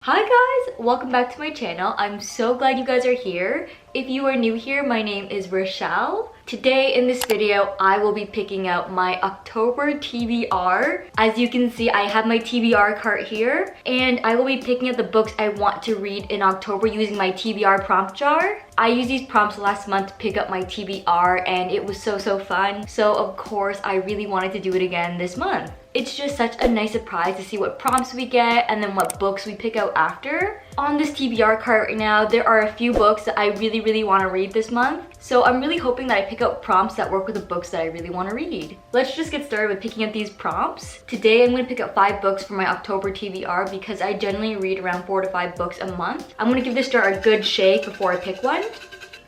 Hi guys, welcome back to my channel. I'm so glad you guys are here. If you are new here, my name is Rachelle. Today in this video, I will be picking out my October TBR. As you can see, I have my TBR cart here, and I will be picking out the books I want to read in October using my TBR prompt jar. I used these prompts last month to pick up my TBR, and it was so fun. So of course, I really wanted to do it again this month. It's just such a nice surprise to see what prompts we get and then what books we pick out after. On this TBR cart right now, there are a few books that I really want to read this month. So I'm really hoping that I pick out prompts that work with the books that I really want to read. Let's just get started with picking up these prompts. Today I'm going to pick up 5 books for my October TBR because I generally read around 4 to 5 books a month. I'm going to give this jar a good shake before I pick one.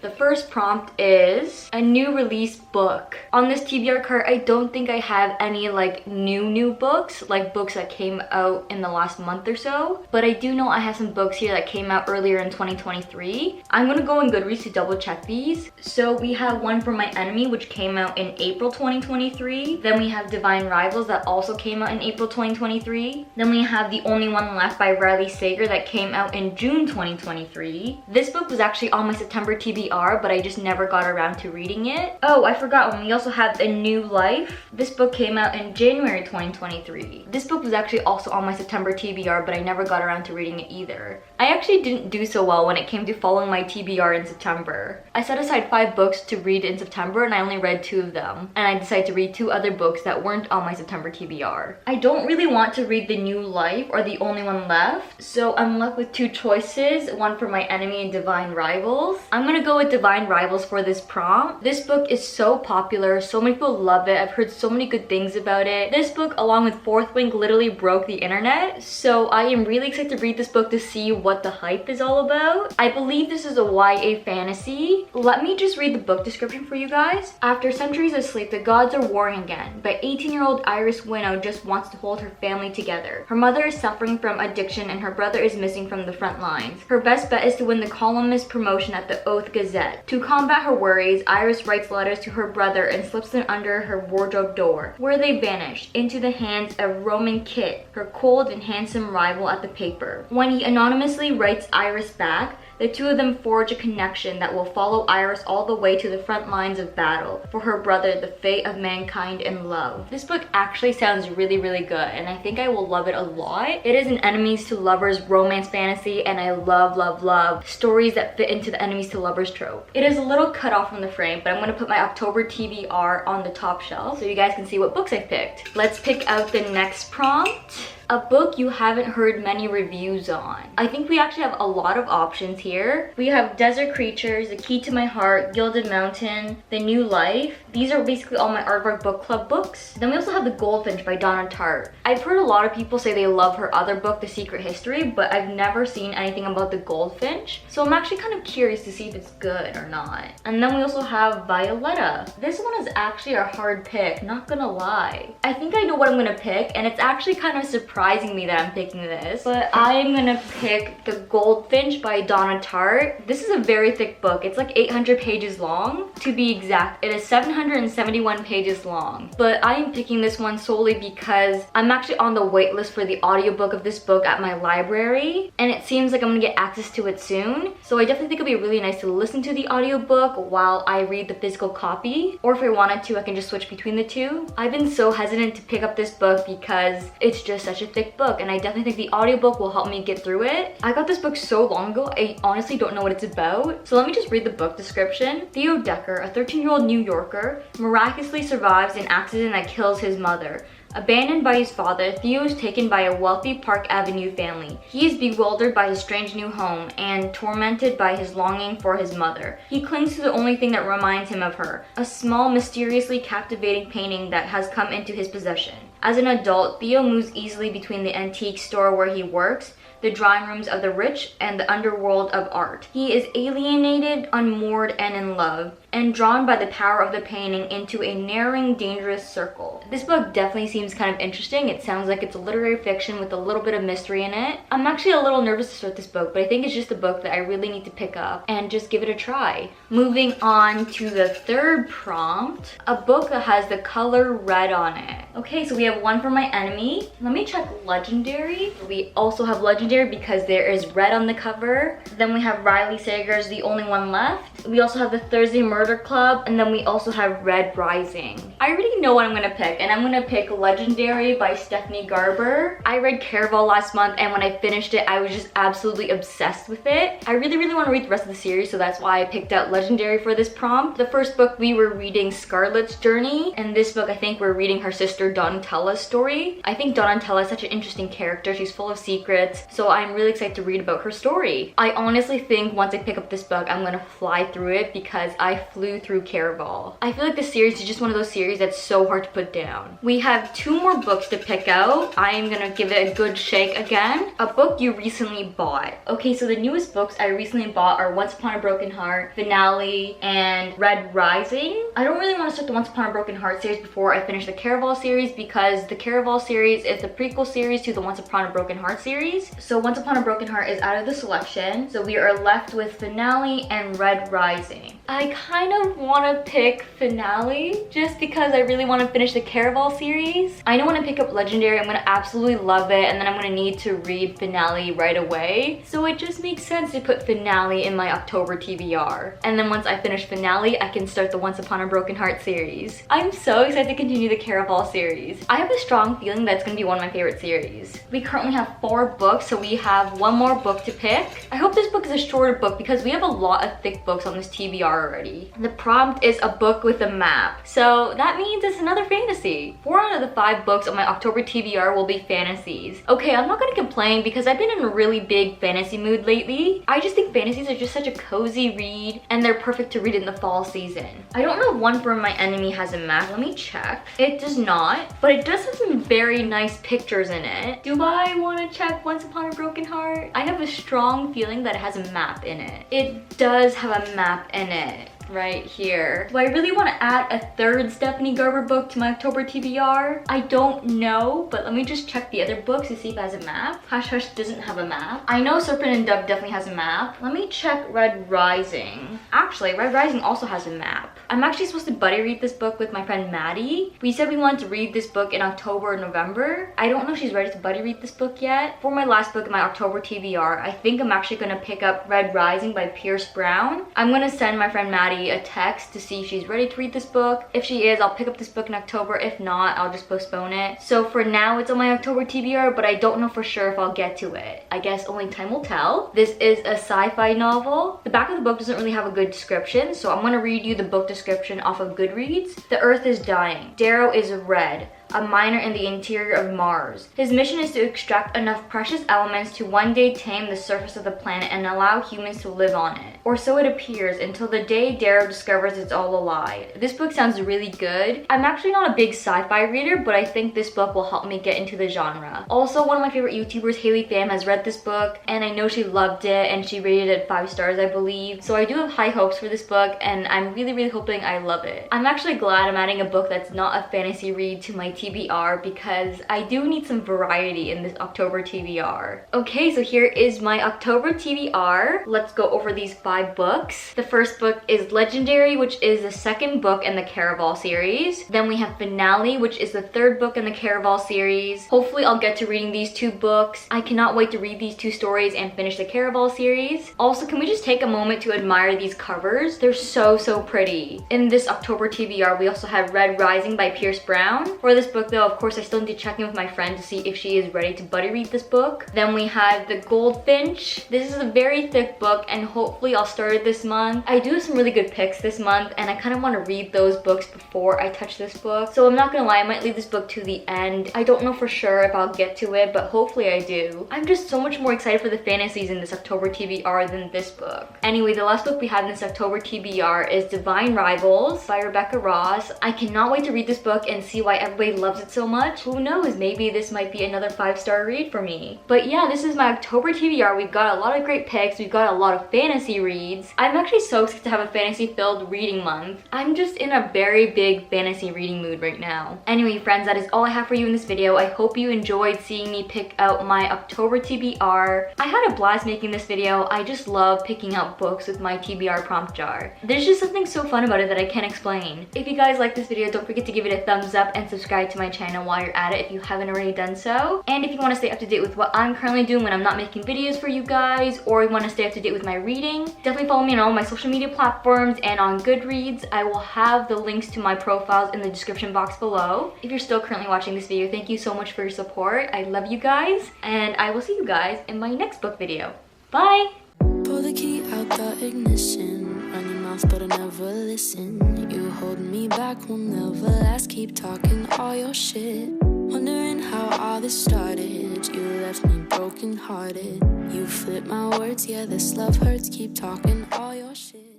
The first prompt is a new release book. On this TBR cart, I don't think I have any like new books, like books that came out in the last month or so. But I do know I have some books here that came out earlier in 2023. I'm gonna go in Goodreads to double check these. So we have One for My Enemy, which came out in April 2023. Then we have Divine Rivals that also came out in April 2023. Then we have The Only One Left by Riley Sager that came out in June 2023. This book was actually on my September TBR, but I just never got around to reading it. Oh, I forgot one. We also have A New Life. This book came out in January 2023. This book was actually also on my September TBR, but I never got around to reading it either. I actually didn't do so well when it came to following my TBR in September. I set aside 5 books to read in September and I only read 2 of them. And I decided to read 2 other books that weren't on my September TBR. I don't really want to read The New Life or The Only One Left, so I'm left with 2 choices, One for My Enemy and Divine Rivals. I'm gonna go with Divine Rivals for this prompt. This book is so popular, so many people love it. I've heard so many good things about it. This book, along with Fourth Wing, literally broke the internet, so I am really excited to read this book to see what the hype is all about. I believe this is a YA fantasy. Let me just read the book description for you guys. After centuries of sleep, the gods are warring again, but 18-year-old Iris Winnow just wants to hold her family together. Her mother is suffering from addiction and her brother is missing from the front lines. Her best bet is to win the columnist promotion at the Oath Gazette. To combat her worries, Iris writes letters to her brother and slips them under her wardrobe door, where they vanish into the hands of Roman Kit, her cold and handsome rival at the paper. When he anonymously writes Iris back, the two of them forge a connection that will follow Iris all the way to the front lines of battle for her brother, the fate of mankind and love. This book actually sounds really good, and I think I will love it a lot. It is an enemies to lovers romance fantasy, and I love stories that fit into the enemies to lovers trope. It is a little cut off from the frame, but I'm gonna put my October TBR on the top shelf so you guys can see what books I've picked. Let's pick out the next prompt. A book you haven't heard many reviews on. I think we actually have a lot of options here. We have Desert Creatures, The Key to My Heart, Gilded Mountain, The New Life. These are basically all my Aardvark Book Club books. Then we also have The Goldfinch by Donna Tartt. I've heard a lot of people say they love her other book, The Secret History, but I've never seen anything about The Goldfinch. So I'm actually kind of curious to see if it's good or not. And then we also have Violetta. This one is actually a hard pick, not gonna lie. I think I know what I'm gonna pick, and it's actually kind of surprising me that I'm picking this, but I'm gonna pick The Goldfinch by Donna Tartt. This is a very thick book. It's like 800 pages long. To be exact, it is 771 pages long. But I am picking this one solely because I'm actually on the wait list for the audiobook of this book at my library, and it seems like I'm gonna get access to it soon. So I definitely think it'll be really nice to listen to the audiobook while I read the physical copy, or if I wanted to, I can just switch between the two. I've been so hesitant to pick up this book because it's just such a thick book, and I definitely think the audiobook will help me get through it. I got this book so long ago, I honestly don't know what it's about. So let me just read the book description. Theo Decker, a 13-year-old New Yorker, miraculously survives an accident that kills his mother. Abandoned by his father, Theo is taken by a wealthy Park Avenue family. He is bewildered by his strange new home and tormented by his longing for his mother. He clings to the only thing that reminds him of her, a small, mysteriously captivating painting that has come into his possession. As an adult, Theo moves easily between the antique store where he works, the drawing rooms of the rich, and the underworld of art. He is alienated, unmoored, and in love. and drawn by the power of the painting into a narrowing, dangerous circle. This book definitely seems kind of interesting. It sounds like it's a literary fiction with a little bit of mystery in it. I'm actually a little nervous to start this book, but I think it's just a book that I really need to pick up and just give it a try. Moving on to the third prompt, a book that has the color red on it. Okay, so we have one from my enemy. Let me check Legendary. We also have Legendary because there is red on the cover. Then we have Riley Sager's The Only One Left. We also have the Thursday Murder Club, and then we also have Red Rising. I already know what I'm gonna pick, and I'm gonna pick Legendary by Stephanie Garber. I read Caraval last month, and when I finished it, I was just absolutely obsessed with it. I really want to read the rest of the series, so that's why I picked out Legendary for this prompt. The first book we were reading Scarlett's Journey, and this book I think we're reading her sister Donatella's story. I think Donatella is such an interesting character. She's full of secrets, so I'm really excited to read about her story. I honestly think once I pick up this book, I'm gonna fly through it because I flew through Caraval. I feel like this series is just one of those series that's so hard to put down. We have 2 more books to pick out. I am gonna give it a good shake again. A book you recently bought. Okay, so the newest books I recently bought are Once Upon a Broken Heart, Finale, and Red Rising. I don't really want to start the Once Upon a Broken Heart series before I finish the Caraval series because the Caraval series is the prequel series to the Once Upon a Broken Heart series. So Once Upon a Broken Heart is out of the selection, so we are left with Finale and Red Rising. I kind of want to pick Finale just because I really want to finish the Caraval series. I know when I pick up Legendary, I'm going to absolutely love it, and then I'm going to need to read Finale right away. So it just makes sense to put Finale in my October TBR. And then once I finish Finale, I can start the Once Upon a Broken Heart series. I'm so excited to continue the Caraval series. I have a strong feeling that it's going to be one of my favorite series. We currently have 4 books, so we have 1 more book to pick. I hope this book is a shorter book because we have a lot of thick books on this TBR already. The prompt is a book with a map, so that means it's another fantasy. 4 out of the 5 books on my October TBR will be fantasies. Okay, I'm not gonna complain because I've been in a really big fantasy mood lately. I just think fantasies are just such a cozy read, and they're perfect to read in the fall season. I don't know if one from my enemy has a map. Let me check. It does not, but it does have some very nice pictures in it. Do I want to check Once Upon a Broken Heart? I have a strong feeling that it has a map in it. It does have a map in it. Right here. Do I really want to add a 3rd Stephanie Garber book to my October TBR? I don't know, but let me just check the other books to see if it has a map. Hush Hush doesn't have a map. I know Serpent and Dove definitely has a map. Let me check Red Rising. Actually, Red Rising also has a map. I'm actually supposed to buddy read this book with my friend Maddie. We said we wanted to read this book in October or November. I don't know if she's ready to buddy read this book yet. For my last book in my October TBR, I think I'm actually going to pick up Red Rising by Pierce Brown. I'm going to send my friend Maddie a text to see if she's ready to read this book. If she is, I'll pick up this book in October. If not, I'll just postpone it. So for now, it's on my October TBR, but I don't know for sure if I'll get to it. I guess only time will tell. This is a sci-fi novel. The back of the book doesn't really have a good description, so I'm going to read you the book description off of Goodreads. The Earth is dying. Darrow is red, a miner in the interior of Mars. His mission is to extract enough precious elements to one day tame the surface of the planet and allow humans to live on it. Or so it appears, until the day Darrow discovers it's all a lie. This book sounds really good. I'm actually not a big sci-fi reader, but I think this book will help me get into the genre. Also, one of my favorite YouTubers, Haley Pham, has read this book, and I know she loved it, and she rated it 5 stars, I believe. So I do have high hopes for this book, and I'm really hoping I love it. I'm actually glad I'm adding a book that's not a fantasy read to my TBR because I do need some variety in this October TBR. Okay, so here is my October TBR. Let's go over these 5 books. The first book is Legendary, which is the 2nd book in the Caraval series. Then we have Finale, which is the 3rd book in the Caraval series. Hopefully I'll get to reading these 2 books. I cannot wait to read these 2 stories and finish the Caraval series. Also, can we just take a moment to admire these covers? They're so pretty. In this October TBR, we also have Red Rising by Pierce Brown. For this book though, of course, I still need to check in with my friend to see if she is ready to buddy read this book. Then we have The Goldfinch. This is a very thick book, and hopefully I'll start it this month. I do have some really good picks this month, and I kind of want to read those books before I touch this book. So I'm not gonna lie, I might leave this book to the end. I don't know for sure if I'll get to it, but hopefully I do. I'm just so much more excited for the fantasies in this October TBR than this book. Anyway, the last book we have in this October TBR is Divine Rivals by Rebecca Ross. I cannot wait to read this book and see why everybody loves it so much, who knows, maybe this might be another 5-star read for me. But yeah, this is my October TBR. We've got a lot of great picks. We've got a lot of fantasy reads. I'm actually so excited to have a fantasy-filled reading month. I'm just in a very big fantasy reading mood right now. Anyway, friends, that is all I have for you in this video. I hope you enjoyed seeing me pick out my October TBR. I had a blast making this video. I just love picking out books with my TBR prompt jar. There's just something so fun about it that I can't explain. If you guys like this video, don't forget to give it a thumbs up and subscribe to my channel while you're at it if you haven't already done so. And if you want to stay up to date with what I'm currently doing when I'm not making videos for you guys, or you want to stay up to date with my reading, definitely follow me on all my social media platforms and on Goodreads. I will have the links to my profiles in the description box below. If you're still currently watching this video, thank you so much for your support. I love you guys, and I will see you guys in my next book video. Bye! Pull the key out the ignition, run your mouth but I never listen. You hold me back, will never last, keep talking all your shit. Wondering how all this started, you left me broken hearted. You flip my words, yeah this love hurts, keep talking all your shit.